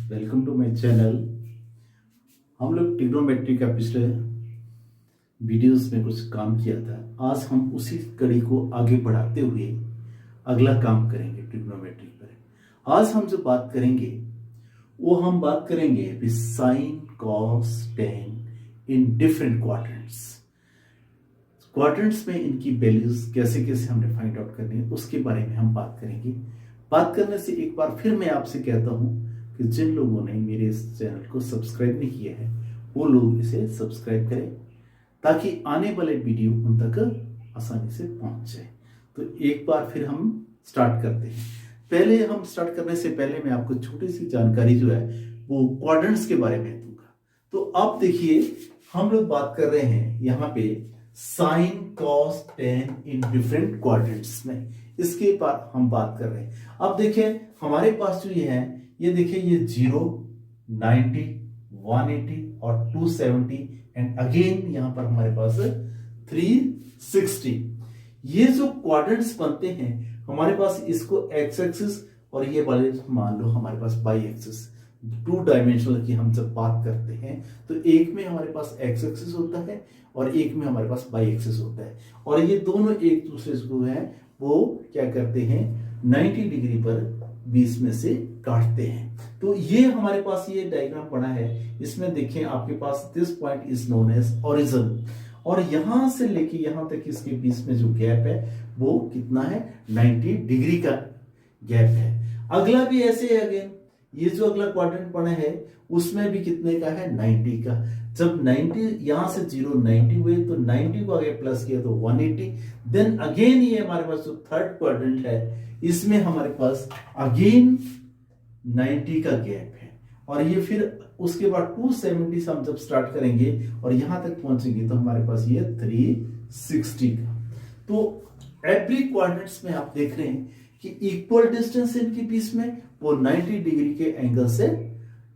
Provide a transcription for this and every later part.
Welcome to my channel. हम लोग trigonometry का पिछले वीडियोस में कुछ काम किया था। आज हम उसी कड़ी को आगे बढ़ाते हुए अगला काम करेंगे ट्रिग्नोमेट्री पर। आज हम जो बात करेंगे वो हम बात करेंगे sign cos ten in different quadrants. Quadrants में इनकी वैल्यूज कैसे कैसे हमने फाइंड आउट करनी है उसके बारे में हम बात करेंगे। बात करने से एक बार फिर मैं आपसे कहता हूं कि जिन लोगों ने मेरे इस चैनल को सब्सक्राइब नहीं किया है वो लोग इसे सब्सक्राइब करें ताकि आने वाले वीडियो उन तक आसानी से पहुंच जाए। तो एक बार फिर हम स्टार्ट करते हैं। पहले हम स्टार्ट करने से पहले मैं आपको छोटी सी जानकारी जो है वो क्वाड्रेंट्स के बारे में दूंगा। तो आप देखिए, हम लोग बात कर रहे हैं यहाँ पे sign cos ten in different quadrants में, इसके बाद हम बात कर रहे हैं। अब देखिए हमारे पास जो ये है, ये देखिए ये 0, 90, 180 और 270 एंड अगेन यहां पर हमारे पास 360। ये जो क्वाड्रेंट्स बनते हैं हमारे पास, इसको एक्स एक्सिस और ये वाले मान लो हमारे पास वाई एक्सिस, 2 डायमेंशनल की हम जब बात करते हैं तो एक में हमारे पास एक्स एक्सिस होता है और एक में हमारे पास वाई एक्सिस होता है, और ये दोनों एक दूसरे को है वो क्या करते हैं 90 डिग्री पर बीच में से काटते हैं। तो ये हमारे पास ये डायग्राम बना है, इसमें देखें आपके पास this point is known as origin, और यहां से लेके यहां तक इसके बीच में जो गैप है वो कितना है 90 डिग्री का गैप है। अगला भी ऐसे है, अगेन ये जो अगला क्वाड्रेंट बना है उसमें भी कितने का है 90 का। जब 90 यहां से 0 90 हुए तो 90 को आगे प्लस किया तो 180। देन अगेन ये हमारे पास जो थर्ड क्वाड्रेंट है इसमें हमारे पास अगेन 90 का गैप है, और ये फिर उसके बाद 270 से हम जब स्टार्ट करेंगे और यहां तक पहुंचेंगे तो हमारे पास ये 360 का। तो एवरी क्वाड्रेंट्स में आप देख रहे हैं कि इक्वल डिस्टेंस इनके बीच में वो 90 डिग्री के एंगल से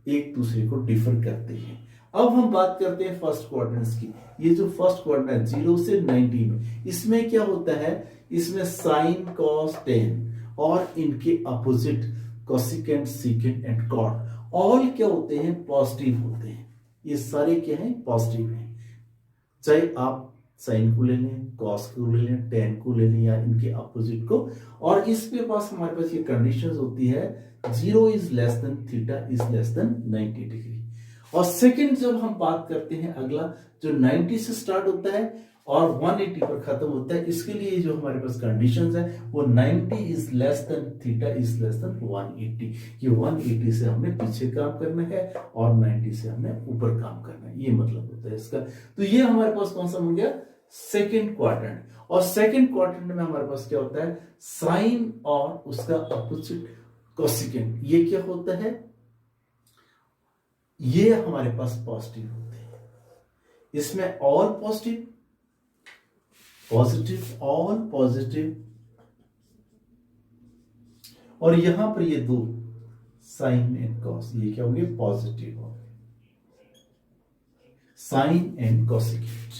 एक दूसरे को डिफर करते हैं। अब हम बात करते हैं फर्स्ट क्वाड्रेंट्स की। ये जो फर्स्ट क्वाड्रेंट है 0 से 90 में, इसमें क्या होता है, इसमें साइन कॉस टेन और इनके opposite cosecant secant and cot all क्या होते हैं पॉजिटिव होते हैं। ये सारे क्या हैं पॉजिटिव हैं, चाहे आप साइन को ले लें, कॉस को ले लें, टेन को ले लें या इनके अपोजिट को। और इसके पास हमारे पास ये कंडीशंस होती है 0 is less than theta is less than 90 degree. और सेकंड जब हम बात करते हैं अगला जो 90 से स्टार्ट होता है और 180 पर खत्म होता है, इसके लिए जो हमारे पास कंडीशंस है वो 90 is less than theta is less than 180। ये 180 से हमने पीछे काम करना है और 90 से हमने ऊपर काम करना है, ये मतलब होता है इसका। तो ये हमारे पास कौन सा हो गया सेकेंड क्वाड्रेंट। और सेकेंड क्वाड्रेंट में हमारे पास क्या होता है साइन और उसका अपोजिट कोसिकेंट, ये क्या होता है, ये हमारे पास पॉजिटिव होते हैं। इसमें all positive, positive, all positive, और यहां पर ये दो साइन एंड कॉस, ये क्या होंगे पॉजिटिव होंगे, साइन एंड कोसिकेंट,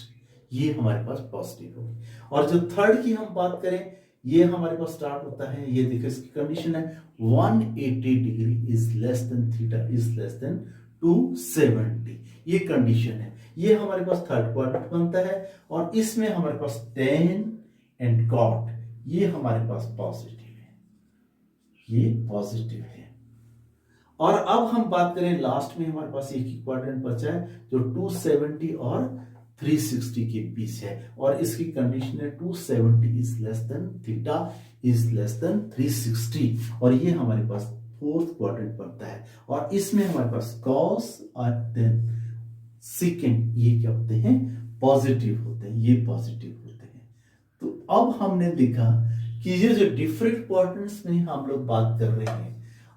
ये हमारे पास पॉजिटिव होंगे। और जो थर्ड की हम बात करें ये हमारे पास स्टार्ट होता है, ये देखो इसकी कंडीशन है 180 degree is less than theta is less than 270, ये कंडीशन है। ये हमारे पास थर्ड क्वाड्रेंट बनता है और इसमें हमारे पास टेन एंड कॉट, ये हमारे पास पॉजिटिव है, ये पॉजिटिव है। और अब हम बात करें लास्ट में हमारे पास एक ही क्वाड्रेंट बचा है जो 270 और 360 के बीच है, और इसकी कंडीशन है 270 is less than theta is less than 360, और ये हमारे पास फोर्थ क्वाड्रेंट बनता है। और इसमें हमारे पास कॉस और देन सेकेंड, ये क्या होते हैं पॉजिटिव होते हैं, ये पॉजिटिव होते हैं। तो अब हमने देखा कि ये जो डिफरेंट क्वाड्रेंट्स में हम लोग बात कर रहे हैं,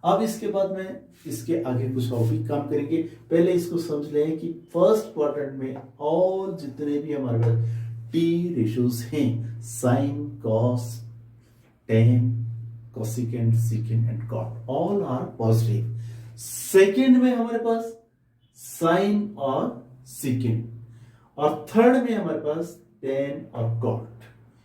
अब इसके बाद में इसके आगे कुछ और भी काम करेंगे। पहले इसको समझ लें कि फर्स्ट क्वाड्रेंट में ऑल जितने भी हमारे पास टी रेशियोज हैं, sine cos tan cosecant secant and cot all are positive. Second में हमारे पास साइन और सीकेंट, और थर्ड में हमारे पास टेन और कॉट,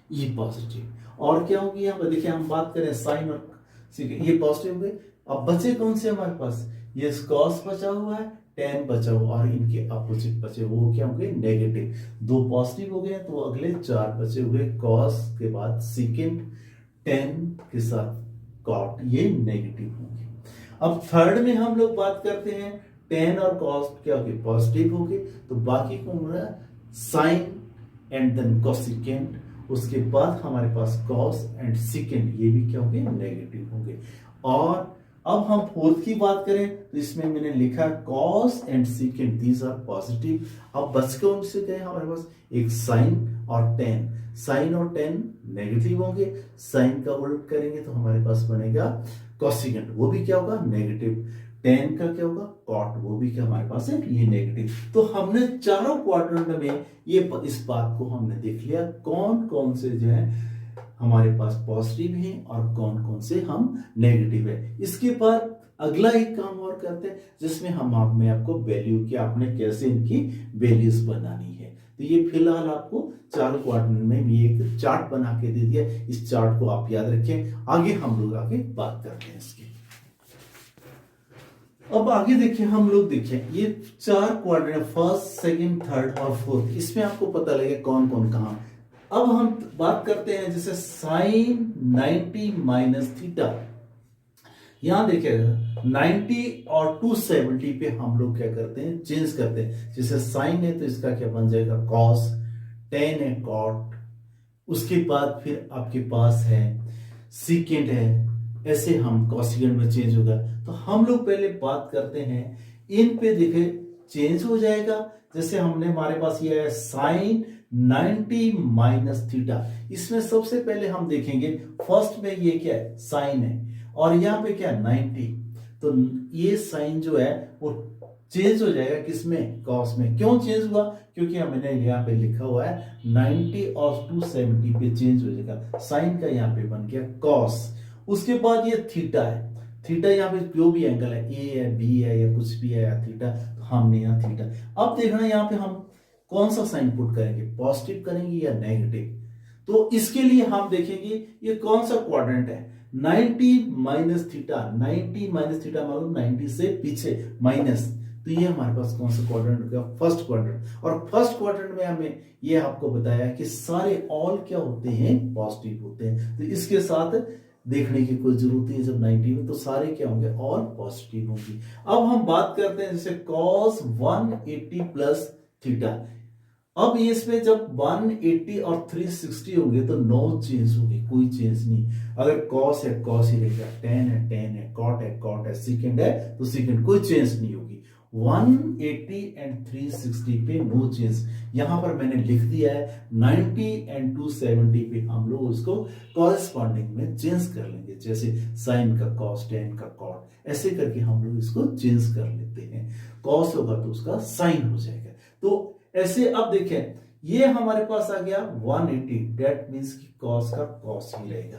ये पॉजिटिव। और क्या होगी यहाँ पर देखिए, हम बात करें साइन और सीकेंट, ये पॉजिटिव हो गए। अब बचे कौन से हमारे पास, ये कॉस बचा हुआ है, टेन बचा हुआ, और इनके अपोजिट बचे वो क्या होंगे, नेगेटिव। दो पॉजिटिव हो गए तो अगले चार बचे हुए कॉस के बाद सेकेंड, टेन के साथ कॉट, ये नेगेटिव होंगे। अब थर्ड में हम लोग बात करते हैं, टेन और कॉस क्या हो गए, पॉजिटिव हो गए, तो बाकी को होगा साइन एंड देन कोसेकेंट, उसके बाद हमारे पास कॉस एंड सेकेंड, ये भी क्या होंगे, नेगेटिव होंगे। और अब हम फोर्थ की बात करें तो इसमें मैंने लिखा cos and secant, these are positive. अब बच के उनसे गए हमारे पास एक साइन और टेन, साइन और टेन नेगेटिव होंगे, साइन का उल्ट करेंगे तो हमारे पास बनेगा कोसेकेंट, वो भी क्या होगा, नेगेटिव। टेन का क्या होगा, कॉट, वो भी क्या हमारे पास है, ये नेगेटिव। तो हमने चारों क्वाड्रेंट में ये इस बात को हमने देख लिया कौन कौन से जो है हमारे पास पॉजिटिव हैं और कौन कौन से हम नेगेटिव है। इसके बाद अगला एक काम और करते हैं जिसमें मैं आपको वैल्यू की आपने कैसे इनकी वैल्यूज बनानी है। तो ये फिलहाल आपको चारों क्वाड्रेंट में भी एक चार्ट बना के दे दिया, इस चार्ट को आप याद रखें। आगे हम लोग आगे बात करते हैं इसकी। अब आगे देखिए, हम लोग देखिए ये चार क्वाड्रेंट, फर्स्ट, सेकंड, थर्ड और फोर्थ, इसमें आपको पता लगेगा कौन कौन कहां। अब हम बात करते हैं जैसे साइन 90 माइनस थीटा, यहां देखिएगा 90 और 270 पे हम लोग क्या करते हैं, चेंज करते हैं। जैसे साइन है तो इसका क्या बन जाएगा, कॉस, टेन है कॉट, उसके बाद फिर आपके पास है सीकेंट है, ऐसे हम कोसेकेंट में चेंज होगा। तो हम लोग पहले बात करते हैं इन पे, देखे चेंज हो जाएगा। जैसे हमने हमारे पास ये है साइन 90 माइनस थीटा, इसमें सबसे पहले हम देखेंगे फर्स्ट में ये क्या है, साइन है, और यहाँ पे क्या है 90, तो ये साइन जो है वो चेंज हो जाएगा किसमें, कॉस में। क्यों चेंज हुआ, क्योंकि हमने यहाँ पे लिखा हुआ है 90 और 270 पे चेंज हो जाएगा, साइन का यहाँ पे बन गया कॉस। उसके बाद ये थीटा है, थीटा यहाँ पे जो भी एंगल है, ए है, बी है, या कुछ भी है, या थीटा, तो हमने यहाँ थीटा। अब देखना यहाँ पे हम कौन सा साइन पुट करेंगे, पॉजिटिव करेंगे या नेगेटिव। तो इसके लिए हम देखेंगे ये कौन सा क्वाड्रेंट है, 90 माइनस थीटा, 90 माइनस थीटा मतलब 90 से पीछे माइनस, तो ये हमारे पास कौन सा क्वाड्रेंट हो गया, फर्स्ट क्वाड्रेंट। और फर्स्ट क्वाड्रेंट में हमें ये आपको बताया कि सारे ऑल क्या होते हैं, पॉजिटिव होते हैं। तो इसके साथ देखने की कोई जरूरत नहीं, जब 90 में तो सारे क्या होंगे, ऑल पॉजिटिव होंगे। अब हम बात करते हैं जैसे cos 180 प्लस थीटा। अब इसमें जब 180 और 360 होंगे तो नो चेंज होगी, कोई चेंज नहीं। अगर cos है cos ही रहेगा, tan है cot है secant है तो secant, कोई चेंज नहीं होगी। 180 एंड 360 पे नो चेंज। यहां पर मैंने लिख दिया है 90 एंड 270 पे हम लोग उसको कॉरेस्पॉन्डिंग में चेंज कर लेंगे, जैसे साइन का कॉस, टेन का कॉट, ऐसे करके हम लोग इसको चेंज कर लेते हैं। कॉस होगा तो उसका साइन हो जाएगा। तो ऐसे अब देखें ये हमारे पास आ गया 180, डेट मीन्स कि कॉस का कॉस ही रहेगा।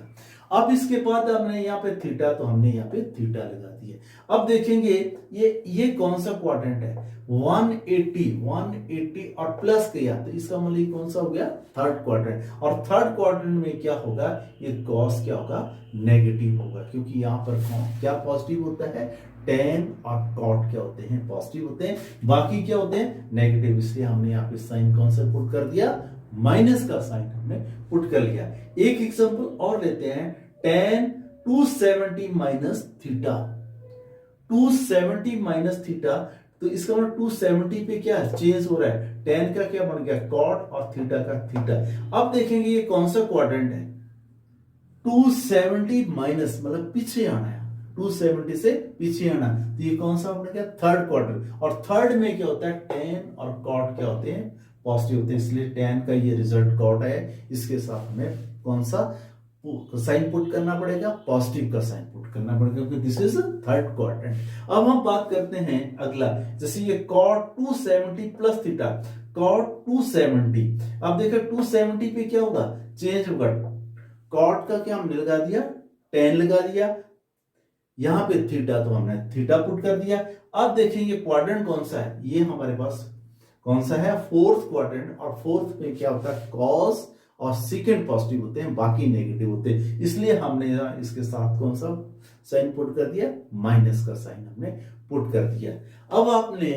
अब इसके बाद हमने यहाँ पे थीटा, तो हमने यहाँ पे थीटा लगा दिया। अब देखेंगे ये कौन सा क्वाड्रेंट है, 180 और प्लस किया तो इसका मतलब कौन सा हो गया, थर्ड क्वाड्रेंट। और थर्ड क्वाड्रेंट में क्या होगा, ये कॉस क्या होगा, नेगेटिव होगा, क्योंकि यहाँ पर क्या पॉजिटिव होता है, टेन और कॉट क्या होते हैं, पॉजिटिव होते हैं, बाकी क्या होते हैं, नेगेटिव। इसलिए हमने यहाँ पे साइन कौन सा पुट कर दिया, माइनस का साइन हमने पुट कर लिया। एक एग्जांपल और लेते हैं, tan 270 minus theta, 270 minus theta, तो इसका मतलब 270 पे क्या चेंज हो रहा है, tan का क्या बन गया कॉट और थीटा का थीटा। अब देखेंगे ये कौन सा क्वाड्रेंट है, 270 माइनस मतलब पीछे आना है, 270 से पीछे आना, तो ये कौन सा बन गया, थर्ड क्वाड्रेंट। और थर्ड में क्या होता है, tan और कॉट क्या होते हैं, पॉजिटिव होते हैं, इसलिए tan का ये रिजल्ट कॉट है, इसके साथ हमें कौन सा साइन पुट करना पड़ेगा, पॉजिटिव का साइन पुट करना पड़ेगा, क्योंकि दिस इज थर्ड क्वाड्रेंट। अब हम बात करते हैं अगला, जैसे ये cot 270 प्लस थीटा, cot 270। अब देखो 270 पे क्या होगा, चेंज होगा, cot का क्या हमने लगा दिया, tan लगा दिया, यहां पे थीटा तो हमने थीटा पुट कर दिया। अब देखेंगे क्वाड्रेंट कौन सा है, ये हमारे पास कौन सा है, फोर्थ क्वाड्रेंट। और फोर्थ में क्या होता है, कॉस और सेकेंड पॉजिटिव होते हैं, बाकी नेगेटिव होते हैं, इसलिए हमने इसके साथ कौन सा साइन पुट कर दिया, माइनस का साइन हमने पुट कर दिया। अब आपने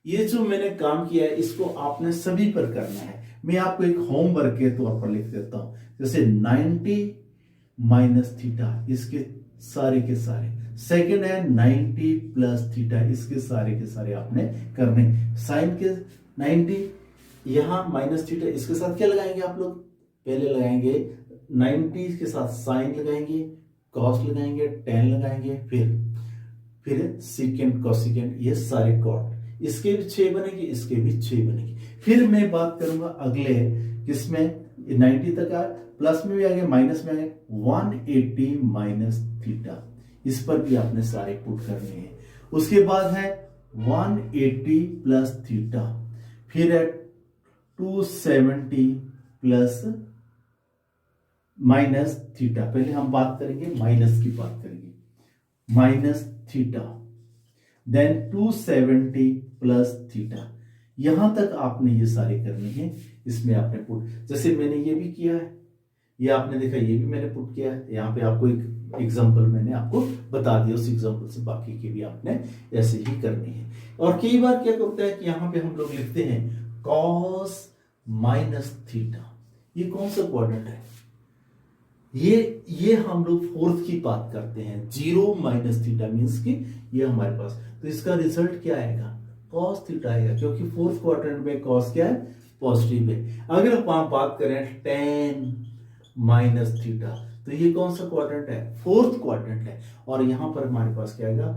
ये जो मैंने काम किया है इसको आपने सभी पर करना है। मैं आपको एक होमवर्क के तौर पर लिख देता हूं, जैसे 90 माइनस थीटा, इसके सारे के सारे। सेकंड है 90 प्लस थीटा, इसके सारे के सारे आपने करने। साइन के 90, यहां माइनस थीटा, इसके साथ क्या लगाएंगे आप लोग? पहले लगाएंगे 90 के साथ साइन लगाएंगे, कॉस लगाएंगे, टेन लगाएंगे, फिर सीकेंट कोसिकेंट, ये सारे कॉट। इसके भी 6 बनेगी, इसके भी 6 बनेगी। फिर मैं बात करूंगा अगले किसमें, 90 तक आ, प्लस में भी आ गया, माइनस में आ गया, 180 माइनस थीटा, इस पर भी आपने सारे पुट करने हैं। उसके बाद है 180 प्लस थीटा, फिर है 270 प्लस माइनस थीटा। पहले हम बात करेंगे माइनस की, बात करेंगे minus theta, then 270 plus theta. यहां तक आपने ये सारे करने हैं, इसमें आपने पुट, जैसे मैंने ये भी किया है, ये आपने देखा, ये भी मैंने पुट किया है। यहाँ पे आपको एक एग्जांपल मैंने आपको बता दिया, उस एग्जांपल से बाकी के भी आपने ऐसे ही करने हैं। और कई बार क्या होता है कि यहाँ पे हम लोग लिखते हैं कॉस माइनस थीटा, ये कौन सा क्वाड्रेंट है? ये हम लोग फोर्थ की बात करते हैं। 0 माइनस थीटा मीन्स कि ये हमारे पास, तो इसका रिजल्ट क्या आएगा? कॉस थीटा आएगा, क्योंकि फोर्थ क्वाड्रेंट में कॉस क्या है? पॉजिटिव है। अगर हम बात करें 10 माइनस थीटा, तो ये कौन सा क्वाड्रेंट है? फोर्थ क्वाड्रेंट है। और यहां पर हमारे पास क्या आएगा?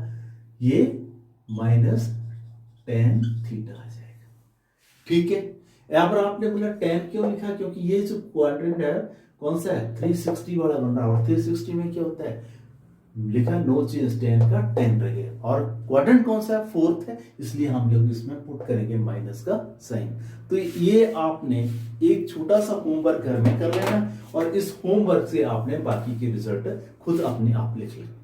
ये माइनस 10 थीटा आ जाएगा। ठीक है, यहां पर आपने बोला 10 क्यों लिखा? क्योंकि ये जो क्वाड्रेंट है कौन सा है? 360 वाला बन रहा है, और 360 में क्या होता है? लिखा नो चेंज, 10 का 10 रहेगा। और क्वाड्रेंट कौन सा है? फोर्थ है, इसलिए हम लोग इसमें पुट करेंगे माइनस का साइन। तो ये आपने एक छोटा सा होमवर्क घर में कर लेना, और इस होमवर्क से आपने बाकी के रिजल्ट खुद अपने आप लिख लेना।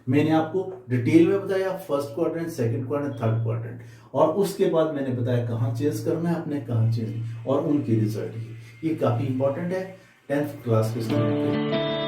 मैंने आपको डिटेल में बताया first quadrant, second quadrant, third quadrant, और उसके बाद मैंने बताया कहाँ चेंज करना है आपने, कहाँ चेंज, और उनके रिजल्ट। ये काफी इंपॉर्टेंट है 10th क्लास के स्टूडेंट के लिए।